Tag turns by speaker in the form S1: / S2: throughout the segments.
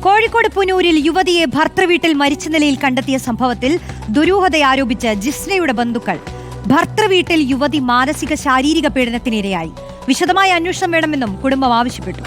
S1: കോഴിക്കോട് പുനൂരിൽ യുവതിയെ ഭർത്തൃവീട്ടിൽ മരിച്ച നിലയിൽ കണ്ടെത്തിയ സംഭവത്തിൽ ദുരൂഹതയാരോപിച്ച് ജിസ്നയുടെ ബന്ധുക്കൾ. ഭർത്തൃവീട്ടിൽ യുവതി മാനസിക ശാരീരിക പീഡനത്തിനിരയായി. വിശദമായ അന്വേഷണം വേണമെന്നും കുടുംബം ആവശ്യപ്പെട്ടു.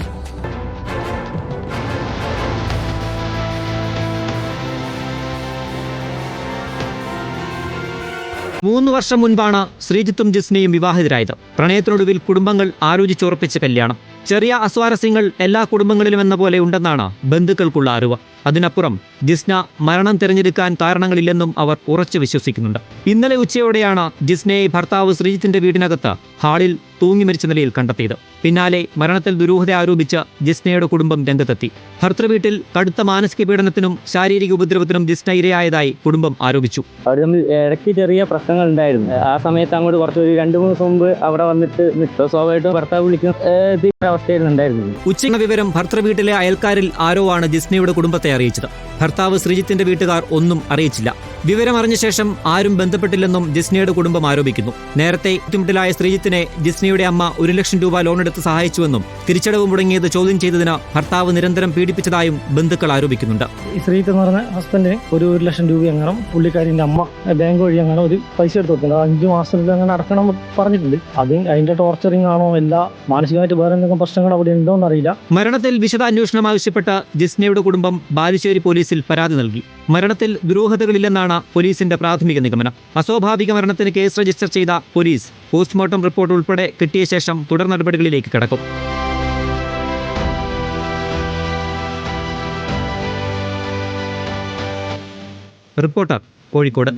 S2: മൂന്ന് വർഷം മുൻപാണ് ശ്രീജിത്തും ജിസ്നയും വിവാഹിതരായത്. പ്രണയത്തിനൊടുവിൽ കുടുംബങ്ങൾ ആലോചിച്ചുറപ്പിച്ച കല്യാണം. ചെറിയ അസ്വാരസ്യങ്ങൾ എല്ലാ കുടുംബങ്ങളിലും എന്ന പോലെ ഉണ്ടെന്നാണ് ബന്ധുക്കൾക്കുള്ള അറിവ്. അതിനപ്പുറം ജിസ്ന മരണം തിരഞ്ഞെടുക്കാൻ കാരണങ്ങളില്ലെന്നും അവർ ഉറച്ചു വിശ്വസിക്കുന്നുണ്ട്. ഇന്നലെ ഉച്ചയോടെയാണ് ജിസ്നയെ ഭർത്താവ് ശ്രീജിത്തിന്റെ വീടിനകത്ത് ഹാളിൽ തൂങ്ങി മരിച്ച നിലയിൽ കണ്ടെത്തിയത്. പിന്നാലെ മരണത്തിൽ ദുരൂഹത ആരോപിച്ച് ജിസ്നയുടെ കുടുംബം രംഗത്തെത്തി. ഭർത്തൃവീട്ടിൽ കടുത്ത മാനസിക പീഡനത്തിനും ശാരീരിക ഉപദ്രവത്തിനും ജിസ്ന ഇരയായതായി കുടുംബം ആരോപിച്ചു.
S3: അവർ തമ്മിൽ ഇടയ്ക്ക് ചെറിയ പ്രശ്നങ്ങൾ ഉണ്ടായിരുന്നു. ആ സമയത്ത് അങ്ങോട്ട് കുറച്ച് 2-3 ദിവസം മുമ്പ് അവിടെ വന്നിട്ട് സ്വാഭാവികമായിട്ടും ഭർത്താവ് വിളിക്കുന്ന അവസ്ഥയായിരുന്നു.
S2: ഉച്ചയ്ക്ക് വിവരം ഭർത്തൃവീട്ടിലെ അയൽക്കാരിൽ ആരോ ആണ് ജിസ്നയുടെ കുടുംബത്തെ അറിയിച്ചത്. ഭർത്താവ് ശ്രീജിത്തിന്റെ വീട്ടുകാർ ഒന്നും അറിയിച്ചില്ല. വിവരമറിഞ്ഞ ശേഷം ആരും ബന്ധപ്പെട്ടില്ലെന്നും ജിസ്നയുടെ കുടുംബം ആരോപിക്കുന്നു. നേരത്തെ ബുദ്ധിമുട്ടിലായ ശ്രീജിത്തിനെ ജിസ്നയുടെ അമ്മ 1 ലക്ഷം രൂപ ലോണെടുത്ത് സഹായിച്ചുവെന്നും തിരിച്ചടവ് മുടങ്ങിയത് ചോദ്യം ചെയ്തതിന് ഭർത്താവ് നിരന്തരം പീഡിപ്പിച്ചതായും ബന്ധുക്കൾ ആരോപിക്കുന്നുണ്ട്.
S4: ശ്രീജിത്ത് എന്ന് പറഞ്ഞ ഹസ്ബൻഡിന് 1 ലക്ഷം രൂപ അങ്ങനെ പുള്ളിക്കാരിന്റെ അമ്മ ബാങ്ക് വഴി അങ്ങനെ ഒരു പൈസ എടുത്ത് കൊടുത്തിട്ടുണ്ട്. 5 മാസത്തിൽ അങ്ങനെ അടക്കണം പറഞ്ഞിട്ടുണ്ട്. അതിന്റെ ടോർച്ചറിങ് ആണോ, എല്ലാ മാനസികമായിട്ട് വേറെ എന്തെങ്കിലും പ്രശ്നങ്ങൾ അവിടെ ഉണ്ടോ എന്നറിയില്ല.
S2: മരണത്തിൽ വിശദാന്വേഷണം ആവശ്യപ്പെട്ട് ജിസ്നയുടെ കുടുംബം ബാലുശ്ശേരി പോലീസിൽ പരാതി നൽകി. മരണത്തിൽ ദുരൂഹതകളില്ലെന്നാണ് പോലീസിന്റെ പ്രാഥമിക നിഗമനം. അസ്വാഭാവിക മരണത്തിന് കേസ് രജിസ്റ്റർ ചെയ്ത പോലീസ് പോസ്റ്റ്മോർട്ടം റിപ്പോർട്ട് ഉൾപ്പെടെ കിട്ടിയ ശേഷം തുടർ നടപടികളിലേക്ക് കടക്കും. റിപ്പോർട്ടർ, കോഴിക്കോട്.